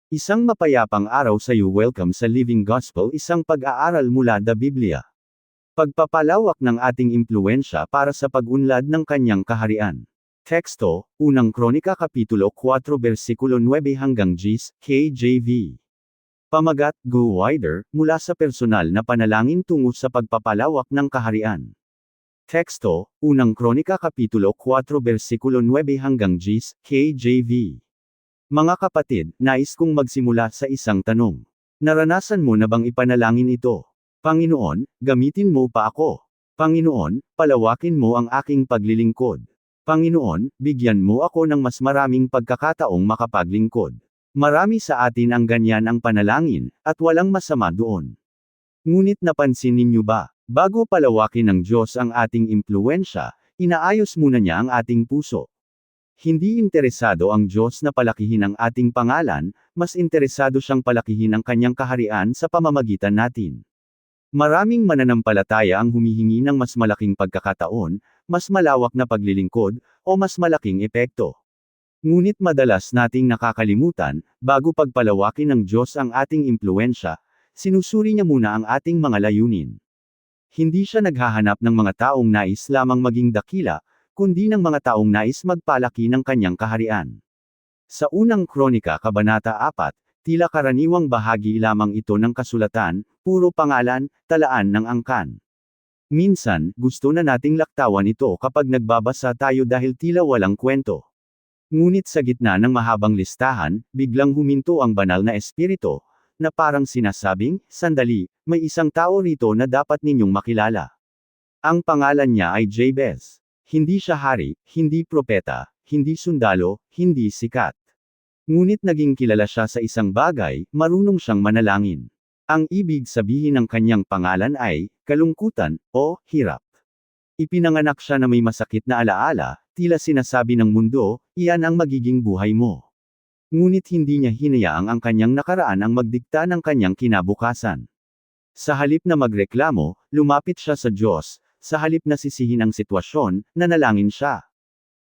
Isang mapayapang araw sa iyo. Welcome sa Living Gospel, isang pag-aaral mula da Biblia. Pagpapalawak ng ating impluensya para sa pag-unlad ng kanyang kaharian. Teksto, Unang Kronika Kapitulo 4 versikulo 9 hanggang 10, KJV. Pamagat, Go Wider, mula sa personal na panalangin tungo sa pagpapalawak ng kaharian. Teksto, Unang Kronika Kapitulo 4 versikulo 9 hanggang 10, KJV. Mga kapatid, nais kong magsimula sa isang tanong. Naranasan mo na bang ipanalangin ito? Panginoon, gamitin mo pa ako. Panginoon, palawakin mo ang aking paglilingkod. Panginoon, bigyan mo ako ng mas maraming pagkakataong makapaglingkod. Marami sa atin ang ganyan ang panalangin, at walang masama doon. Ngunit napansin ninyo ba, bago palawakin ng Diyos ang ating impluensya, inaayos muna niya ang ating puso. Hindi interesado ang Diyos na palakihin ang ating pangalan, mas interesado siyang palakihin ang kanyang kaharian sa pamamagitan natin. Maraming mananampalataya ang humihingi ng mas malaking pagkakataon, mas malawak na paglilingkod, o mas malaking epekto. Ngunit madalas nating nakakalimutan, bago pagpalawakin ng Diyos ang ating impluensya, sinusuri niya muna ang ating mga layunin. Hindi siya naghahanap ng mga taong nais lamang maging dakila, kundi ng mga taong nais magpalaki ng kanyang kaharian. Sa Unang Kronika Kabanata 4, tila karaniwang bahagi lamang ito ng kasulatan, puro pangalan, talaan ng angkan. Minsan, gusto na nating laktawan ito kapag nagbabasa tayo dahil tila walang kwento. Ngunit sa gitna ng mahabang listahan, biglang huminto ang banal na espiritu, na parang sinasabing, sandali, may isang tao rito na dapat ninyong makilala. Ang pangalan niya ay Jabez. Hindi siya hari, hindi propeta, hindi sundalo, hindi sikat. Ngunit naging kilala siya sa isang bagay, marunong siyang manalangin. Ang ibig sabihin ng kanyang pangalan ay, kalungkutan, o hirap. Ipinanganak siya na may masakit na alaala, tila sinasabi ng mundo, iyan ang magiging buhay mo. Ngunit hindi niya hinayaang ang kanyang nakaraan ang magdikta ng kanyang kinabukasan. Sa halip na magreklamo, lumapit siya sa Diyos. Sa halip na sisihin ang sitwasyon, nanalangin siya.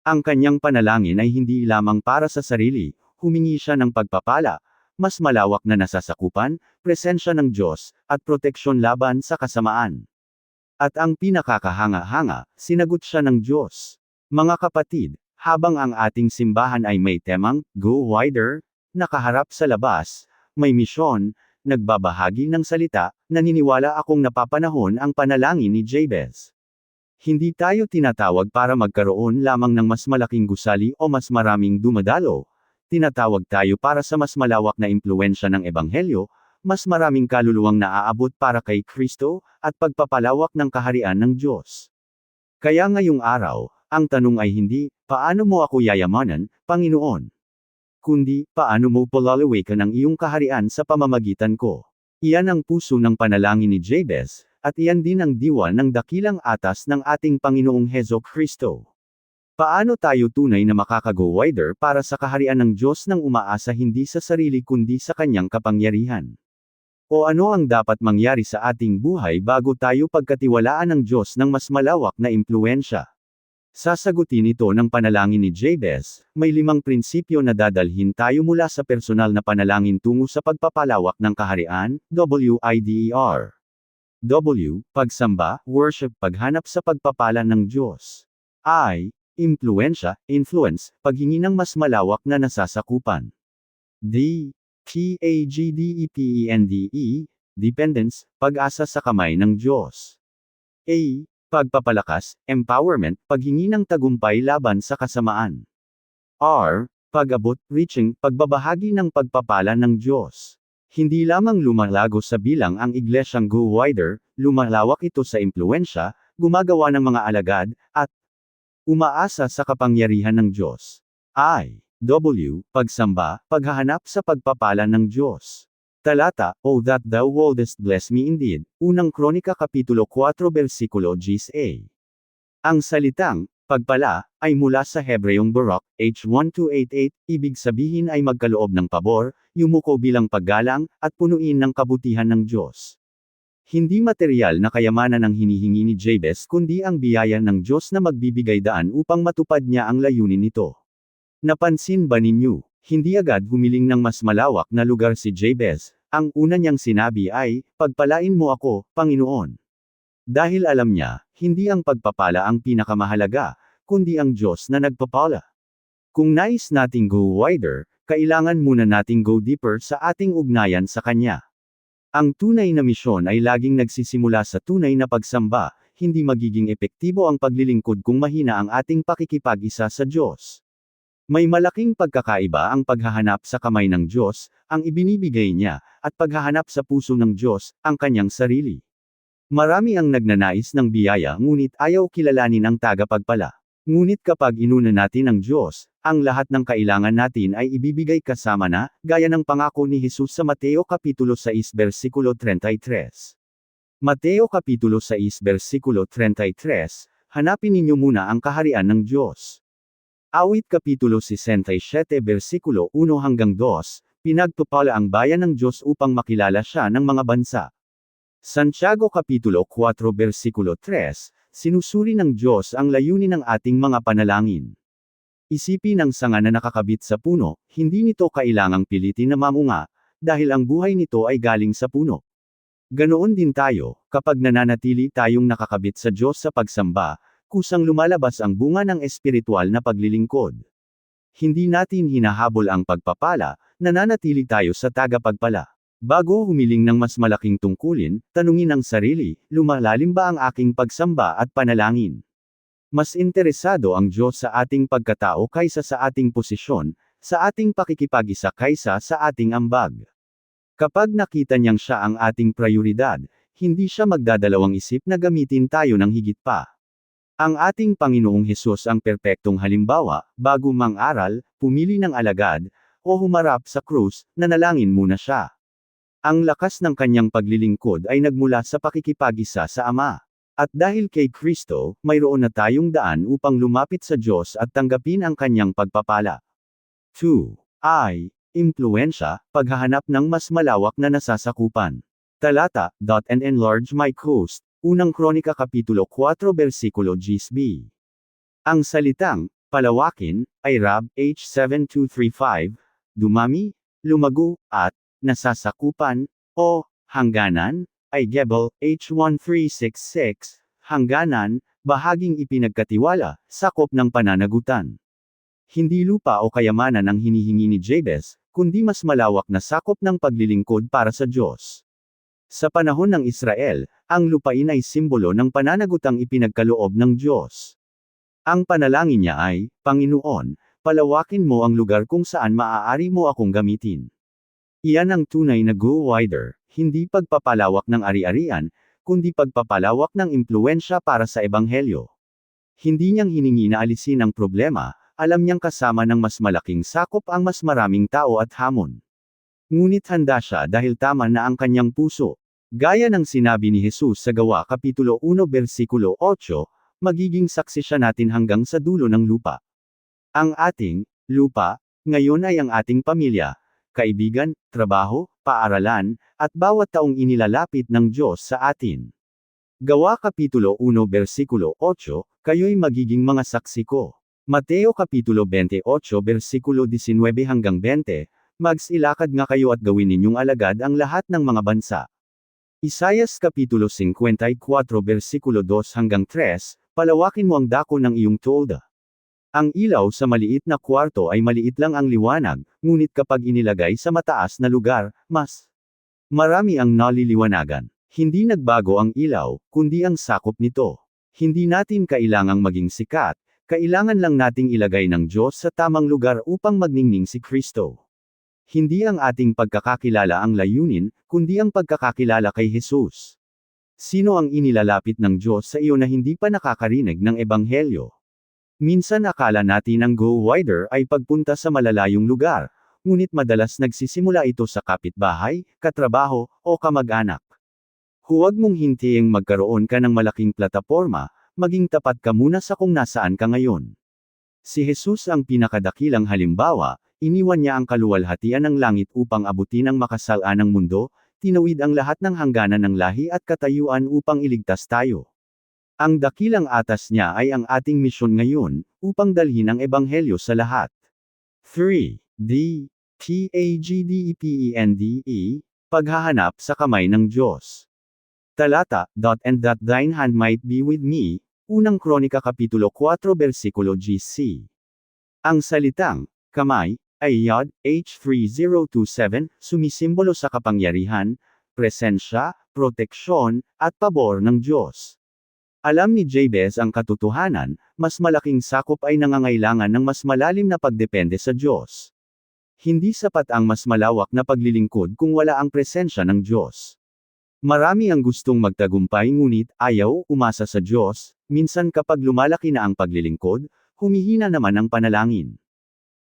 Ang kanyang panalangin ay hindi lamang para sa sarili, humingi siya ng pagpapala, mas malawak na nasasakupan, presensya ng Diyos, at proteksyon laban sa kasamaan. At ang pinakakahanga-hanga, sinagot siya ng Diyos. Mga kapatid, habang ang ating simbahan ay may temang, Go Wider, nakaharap sa labas, may misyon, nagbabahagi ng salita, naniniwala akong napapanahon ang panalangin ni Jabez. Hindi tayo tinatawag para magkaroon lamang ng mas malaking gusali o mas maraming dumadalo. Tinatawag tayo para sa mas malawak na impluensya ng Ebanghelyo, mas maraming kaluluwang naaabot para kay Kristo, at pagpapalawak ng kaharian ng Diyos. Kaya ngayong araw, ang tanong ay hindi, paano mo ako yayamanan, Panginoon? Kundi, paano mo palalawakan ang iyong kaharian sa pamamagitan ko? Iyan ang puso ng panalangin ni Jabez, at iyan din ang diwa ng dakilang atas ng ating Panginoong Heso Kristo. Paano tayo tunay na makaka-go wider para sa kaharian ng Diyos nang umaasa hindi sa sarili kundi sa kanyang kapangyarihan? O ano ang dapat mangyari sa ating buhay bago tayo pagkatiwalaan ng Diyos ng mas malawak na impluensya? Sasagutin ito ng panalangin ni Jabez, may 5 prinsipyo na dadalhin tayo mula sa personal na panalangin tungo sa pagpapalawak ng kaharian, WIDER. W. Pagsamba, worship, paghanap sa pagpapala ng Diyos. I. Impluensya, influence, paghingi ng mas malawak na nasasakupan. D. PAGDEPENDE, dependence, pag-asa sa kamay ng Diyos. A. Pagpapalakas, empowerment, paghingi ng tagumpay laban sa kasamaan. R. Pag-abot, reaching, pagbabahagi ng pagpapala ng Diyos. Hindi lamang lumalago sa bilang ang iglesyang Go Wider, lumalawak ito sa impluensya, gumagawa ng mga alagad, at umaasa sa kapangyarihan ng Diyos. I. W. Pagsamba, paghahanap sa pagpapala ng Diyos. Talata, O that thou wouldest bless me indeed, Unang Kronika Kapitulo 4 versikulo 10a. Ang salitang, pagpala, ay mula sa Hebreyong barak, H1288, ibig sabihin ay magkaloob ng pabor, yumuko bilang paggalang, at punuin ng kabutihan ng Diyos. Hindi material na kayamanan ang hinihingi ni Jabez kundi ang biyaya ng Diyos na magbibigay daan upang matupad niya ang layunin nito. Napansin ba ninyo? Hindi agad humiling ng mas malawak na lugar si Jabez. Ang una niyang sinabi ay, "Pagpalain mo ako, Panginoon." Dahil alam niya, hindi ang pagpapala ang pinakamahalaga, kundi ang Diyos na nagpapala. Kung nais nating go wider, kailangan muna nating go deeper sa ating ugnayan sa Kanya. Ang tunay na misyon ay laging nagsisimula sa tunay na pagsamba, hindi magiging epektibo ang paglilingkod kung mahina ang ating pakikipag-isa sa Diyos. May malaking pagkakaiba ang paghahanap sa kamay ng Diyos, ang ibinibigay niya, at paghahanap sa puso ng Diyos, ang kanyang sarili. Marami ang nagnanais ng biyaya ngunit ayaw kilalanin ang tagapagpala. Ngunit kapag inuna natin ang Diyos, ang lahat ng kailangan natin ay ibibigay kasama na, gaya ng pangako ni Jesus sa Mateo Kapitulo 6 versikulo 33. Mateo Kapitulo 6 versikulo 33, hanapin ninyo muna ang kaharian ng Diyos. Awit Kapitulo 67 versikulo 1 hanggang 2, pinagpapala ang bayan ng Diyos upang makilala siya ng mga bansa. Santiago Kapitulo 4 versikulo 3, sinusuri ng Diyos ang layunin ng ating mga panalangin. Isipin ang sanga na nakakabit sa puno, hindi nito kailangang pilitin na mamunga, dahil ang buhay nito ay galing sa puno. Ganoon din tayo, kapag nananatili tayong nakakabit sa Diyos sa pagsamba, kusang lumalabas ang bunga ng espiritual na paglilingkod. Hindi natin hinahabol ang pagpapala, nananatili tayo sa tagapagpala. Bago humiling ng mas malaking tungkulin, tanungin ang sarili, lumalalim ba ang aking pagsamba at panalangin? Mas interesado ang Diyos sa ating pagkatao kaysa sa ating posisyon, sa ating pakikipag-isa kaysa sa ating ambag. Kapag nakita niyang siya ang ating prioridad, hindi siya magdadalawang isip na gamitin tayo ng higit pa. Ang ating Panginoong Hesus ang perpektong halimbawa, bago mang-aral, pumili ng alagad, o humarap sa krus, nanalangin muna siya. Ang lakas ng kanyang paglilingkod ay nagmula sa pakikipag-isa sa Ama. At dahil kay Kristo, mayroon na tayong daan upang lumapit sa Diyos at tanggapin ang kanyang pagpapala. 2. Impluensya, paghahanap ng mas malawak na nasasakupan. Talata, and enlarge my coast. Unang Kronika Kapitulo 4 versikulo 10b. Ang salitang, palawakin, ay Rab, H7235, dumami, lumago, at, nasasakupan, o, hangganan, ay Gebel, H1366, hangganan, bahaging ipinagkatiwala, sakop ng pananagutan. Hindi lupa o kayamanan ang hinihingi ni Jabez, kundi mas malawak na sakop ng paglilingkod para sa Diyos. Sa panahon ng Israel, ang lupain ay simbolo ng pananagutang ipinagkaloob ng Diyos. Ang panalangin niya ay, Panginoon, palawakin mo ang lugar kung saan maaari mo akong gamitin. Iyan ang tunay na go wider, hindi pagpapalawak ng ari-arian, kundi pagpapalawak ng impluensya para sa Ebanghelyo. Hindi niyang hiningi na alisin ang problema, alam niyang kasama ng mas malaking sakop ang mas maraming tao at hamon. Ngunit handa siya dahil tama na ang kanyang puso. Gaya ng sinabi ni Jesus sa Gawa Kapitulo 1 versikulo 8, magiging saksi siya natin hanggang sa dulo ng lupa. Ang ating lupa ngayon ay ang ating pamilya, kaibigan, trabaho, paaralan, at bawat taong inilalapit ng Diyos sa atin. Gawa Kapitulo 1 versikulo 8, kayo'y magiging mga saksi ko. Mateo Kapitulo 28 versikulo 19 hanggang 20, magsilakad nga kayo at gawin ninyong alagad ang lahat ng mga bansa. Isayas Kapitulo 54 versikulo 2 hanggang 3, palawakin mo ang dako ng iyong tuoda. Ang ilaw sa maliit na kwarto ay maliit lang ang liwanag, ngunit kapag inilagay sa mataas na lugar, mas marami ang naliliwanagan. Hindi nagbago ang ilaw, kundi ang sakop nito. Hindi natin kailangang maging sikat, kailangan lang nating ilagay ng Diyos sa tamang lugar upang magningning si Kristo. Hindi ang ating pagkakakilala ang layunin, kundi ang pagkakakilala kay Jesus. Sino ang inilalapit ng Diyos sa iyo na hindi pa nakakarinig ng Ebanghelyo? Minsan akala natin ang go wider ay pagpunta sa malalayong lugar, ngunit madalas nagsisimula ito sa kapitbahay, katrabaho, o kamag-anak. Huwag mong hintayin magkaroon ka ng malaking plataporma, maging tapat ka muna sa kung nasaan ka ngayon. Si Jesus ang pinakadakilang halimbawa, iniwan niya ang kaluwalhatian ng langit upang abutin ang makasalanang mundo, tinawid ang lahat ng hangganan ng lahi at katayuan upang iligtas tayo. Ang dakilang atas niya ay ang ating misyon ngayon, upang dalhin ang Ebanghelyo sa lahat. 3. D. Tagdepende, paghahanap sa kamay ng Diyos. Talata, and that thine hand might be with me, unang Kronika Kapitulo 4 versikulo GC. Ang salitang, kamay, ay Yod, H3027, sumisimbolo sa kapangyarihan, presensya, proteksyon, at pabor ng Diyos. Alam ni Jabez ang katotohanan, mas malaking sakop ay nangangailangan ng mas malalim na pagdepende sa Diyos. Hindi sapat ang mas malawak na paglilingkod kung wala ang presensya ng Diyos. Marami ang gustong magtagumpay ngunit ayaw umasa sa Diyos, minsan kapag lumalaki na ang paglilingkod, humihina naman ang panalangin.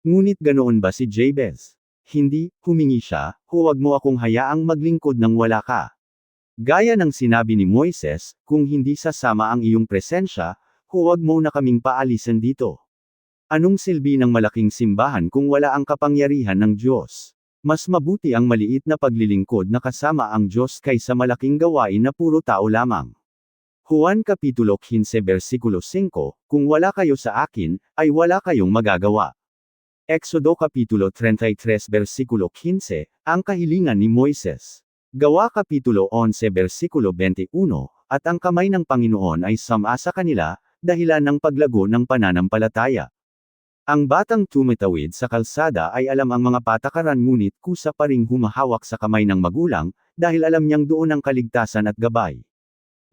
Ngunit ganoon ba si Jabez? Hindi, humingi siya, huwag mo akong hayaang maglingkod nang wala ka. Gaya ng sinabi ni Moises, kung hindi sasama ang iyong presensya, huwag mo na kaming paalisan dito. Anong silbi ng malaking simbahan kung wala ang kapangyarihan ng Diyos? Mas mabuti ang maliit na paglilingkod na kasama ang Diyos kaysa malaking gawain na puro tao lamang. Juan Kapitulo 15 versikulo 5, kung wala kayo sa akin, ay wala kayong magagawa. Exodo Kapitulo 33 versikulo 15, ang kahilingan ni Moises. Gawa Kapitulo 11 versikulo 21, at ang kamay ng Panginoon ay sama sa kanila, dahilan ng paglago ng pananampalataya. Ang batang tumatawid sa kalsada ay alam ang mga patakaran ngunit kusa pa ring humahawak sa kamay ng magulang, dahil alam niyang doon ang kaligtasan at gabay.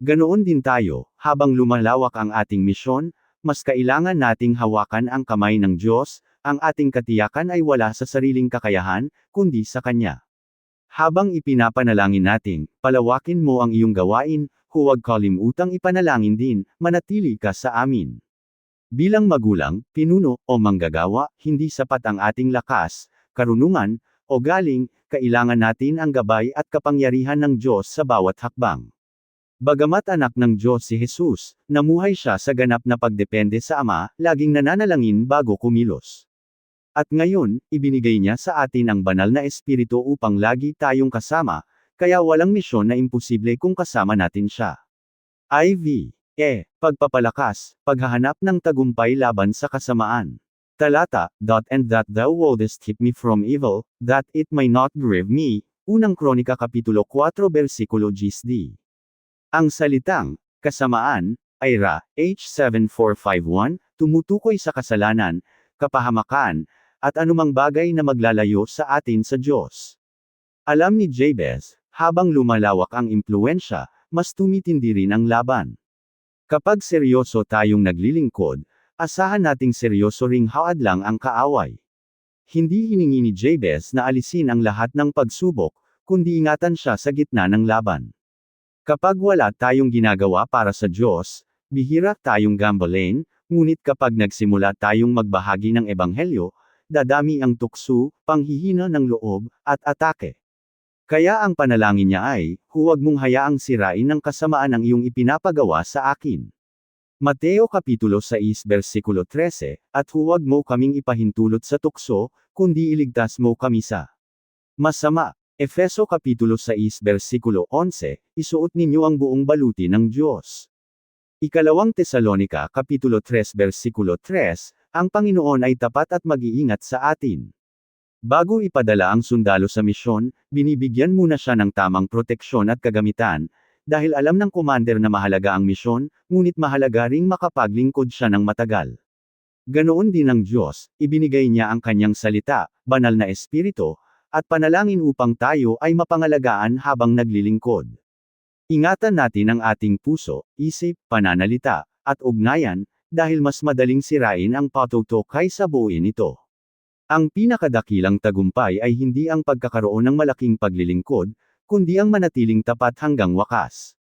Ganoon din tayo, habang lumalawak ang ating misyon, mas kailangan nating hawakan ang kamay ng Diyos, ang ating katiyakan ay wala sa sariling kakayahan, kundi sa Kanya. Habang ipinapanalangin nating, palawakin mo ang iyong gawain, huwag kalimutang ipanalangin din, manatili ka sa amin. Bilang magulang, pinuno, o manggagawa, hindi sapat ang ating lakas, karunungan, o galing, kailangan natin ang gabay at kapangyarihan ng Diyos sa bawat hakbang. Bagamat anak ng Diyos si Jesus, namuhay siya sa ganap na pagdepende sa Ama, laging nananalangin bago kumilos. At ngayon, ibinigay niya sa atin ang banal na Espiritu upang lagi tayong kasama, kaya walang misyon na imposible kung kasama natin siya. IV. Pagpapalakas, paghahanap ng tagumpay laban sa kasamaan. Talata, and that thou wouldest keep me from evil, that it may not grieve me, unang Kronika Kapitulo 4 versikulo GSD. Ang salitang, kasamaan, ay Ra, H7451, tumutukoy sa kasalanan, kapahamakan, at anumang bagay na maglalayo sa atin sa Diyos. Alam ni Jabez, habang lumalawak ang impluensya, mas tumitindi rin ang laban. Kapag seryoso tayong naglilingkod, asahan nating seryoso ring haadlang ang kaaway. Hindi hiningi ni Jabez na alisin ang lahat ng pagsubok, kundi ingatan siya sa gitna ng laban. Kapag wala tayong ginagawa para sa Diyos, bihira tayong gambalain, ngunit kapag nagsimula tayong magbahagi ng ebanghelyo, dadami ang tukso, panghihina ng loob, at atake. Kaya ang panalangin niya ay, huwag mong hayaang sirain ng kasamaan ang iyong ipinapagawa sa akin. Mateo Kapitulo 6 versikulo 13, at huwag mo kaming ipahintulot sa tukso, kundi iligtas mo kami sa masama. Efeso Kapitulo 6 versikulo 11, isuot ninyo ang buong baluti ng Diyos. Ikalawang Tesalonika Kapitulo 3 versikulo 3, ang Panginoon ay tapat at mag-iingat sa atin. Bago ipadala ang sundalo sa misyon, binibigyan muna siya ng tamang proteksyon at kagamitan, dahil alam ng commander na mahalaga ang misyon, ngunit mahalaga ring makapaglingkod siya ng matagal. Ganoon din ang Diyos, ibinigay niya ang kanyang salita, banal na espiritu, at panalangin upang tayo ay mapangalagaan habang naglilingkod. Ingatan natin ang ating puso, isip, pananalita, at ugnayan, dahil mas madaling sirain ang patuto kaysa buuin ito. Ang pinakadakilang tagumpay ay hindi ang pagkakaroon ng malaking paglilingkod, kundi ang manatiling tapat hanggang wakas.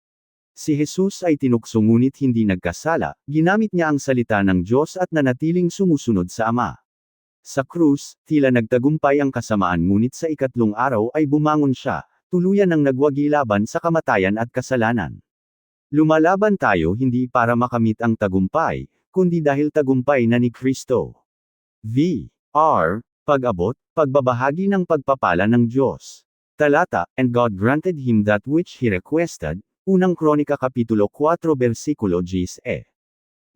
Si Jesus ay tinukso ngunit hindi nagkasala, ginamit niya ang salita ng Diyos at nanatiling sumusunod sa Ama. Sa krus, tila nagtagumpay ang kasamaan ngunit sa ikatlong araw ay bumangon siya, tuluyan ng nagwagi laban sa kamatayan at kasalanan. Lumalaban tayo hindi para makamit ang tagumpay, kundi dahil tagumpay na ni Kristo. Pag-abot, pagbabahagi ng pagpapala ng Diyos. Talata, and God granted him that which he requested, unang Kronika Kapitulo 4 versikulo 10.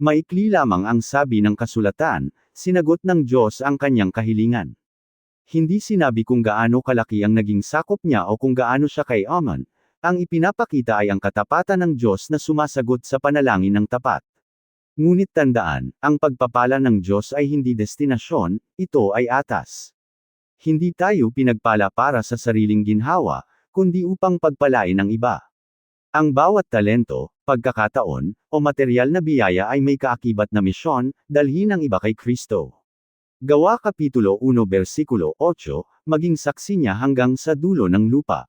Maikli lamang ang sabi ng kasulatan, sinagot ng Diyos ang kanyang kahilingan. Hindi sinabi kung gaano kalaki ang naging sakop niya o kung gaano siya kayaman. Ang ipinapakita ay ang katapatan ng Diyos na sumasagot sa panalangin ng tapat. Ngunit tandaan, ang pagpapala ng Diyos ay hindi destinasyon, ito ay atas. Hindi tayo pinagpala para sa sariling ginhawa, kundi upang pagpalain ang iba. Ang bawat talento, pagkakataon, o materyal na biyaya ay may kaakibat na misyon, dalhin ang iba kay Kristo. Gawa Kapitulo 1 versikulo 8, maging saksi niya hanggang sa dulo ng lupa.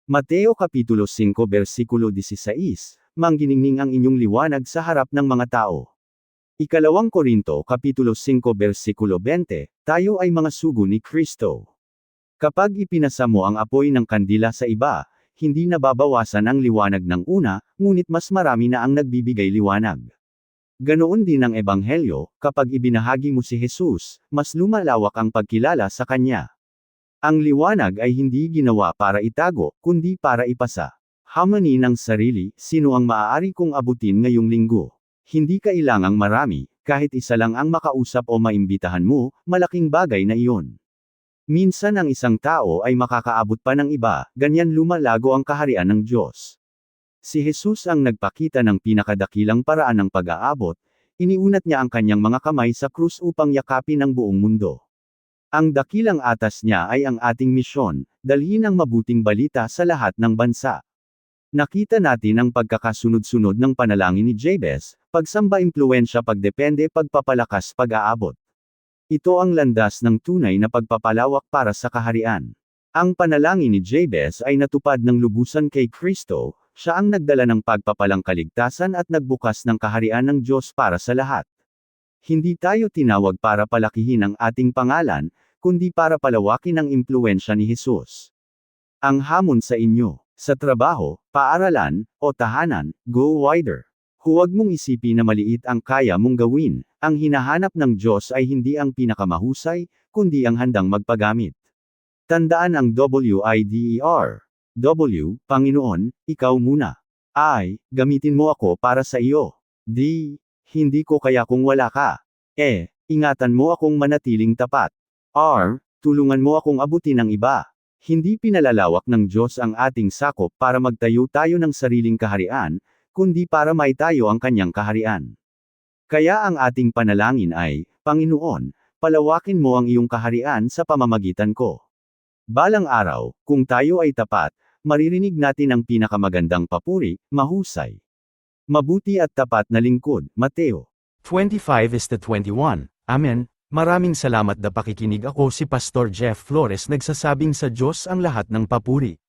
Mateo Kapitulo 5 versikulo 16, mangginingning ang inyong liwanag sa harap ng mga tao. Ikalawang Korinto Kapitulo 5 versikulo 20, tayo ay mga sugo ni Kristo. Kapag ipinasa mo ang apoy ng kandila sa iba, hindi nababawasan ang liwanag ng una, ngunit mas marami na ang nagbibigay liwanag. Ganoon din ang Ebanghelyo, kapag ibinahagi mo si Jesus, mas lumalawak ang pagkilala sa Kanya. Ang liwanag ay hindi ginawa para itago, kundi para ipasa. Hamani ng sarili, sino ang maaari kong abutin ngayong linggo? Hindi kailangang marami, kahit isa lang ang makausap o maimbitahan mo, malaking bagay na iyon. Minsan ang isang tao ay makakaabot pa ng iba, ganyan lumalago ang kaharian ng Diyos. Si Jesus ang nagpakita ng pinakadakilang paraan ng pag-aabot, iniunat niya ang kanyang mga kamay sa krus upang yakapin ang buong mundo. Ang dakilang atas niya ay ang ating misyon, dalhin ang mabuting balita sa lahat ng bansa. Nakita natin ang pagkakasunod-sunod ng panalangin ni Jabez, pagsamba impluwensya pagdepende pagpapalakas pag-aabot. Ito ang landas ng tunay na pagpapalawak para sa kaharian. Ang panalangin ni Jabez ay natupad ng lubusan kay Kristo, siya ang nagdala ng pagpapalang kaligtasan at nagbukas ng kaharian ng Diyos para sa lahat. Hindi tayo tinawag para palakihin ang ating pangalan, kundi para palawakin ang impluwensya ni Jesus. Ang hamon sa inyo, sa trabaho, paaralan, o tahanan, go wider. Huwag mong isipin na maliit ang kaya mong gawin, ang hinahanap ng Diyos ay hindi ang pinakamahusay, kundi ang handang magpagamit. Tandaan ang WIDER. W, Panginoon, ikaw muna. I, gamitin mo ako para sa iyo. D, hindi ko kaya kung wala ka. E, ingatan mo akong manatiling tapat. R, tulungan mo akong abutin ang iba. Hindi pinalalawak ng Diyos ang ating sakop para magtayo tayo ng sariling kaharian, kundi para maitayo ang kanyang kaharian. Kaya ang ating panalangin ay, Panginoon, palawakin mo ang iyong kaharian sa pamamagitan ko. Balang araw, kung tayo ay tapat, maririnig natin ang pinakamagandang papuri, mahusay. Mabuti at tapat na lingkod, Mateo 25:21. Amen. Maraming salamat na pakikinig. Ako si Pastor Jeff Flores, nagsasabing sa Diyos ang lahat ng papuri.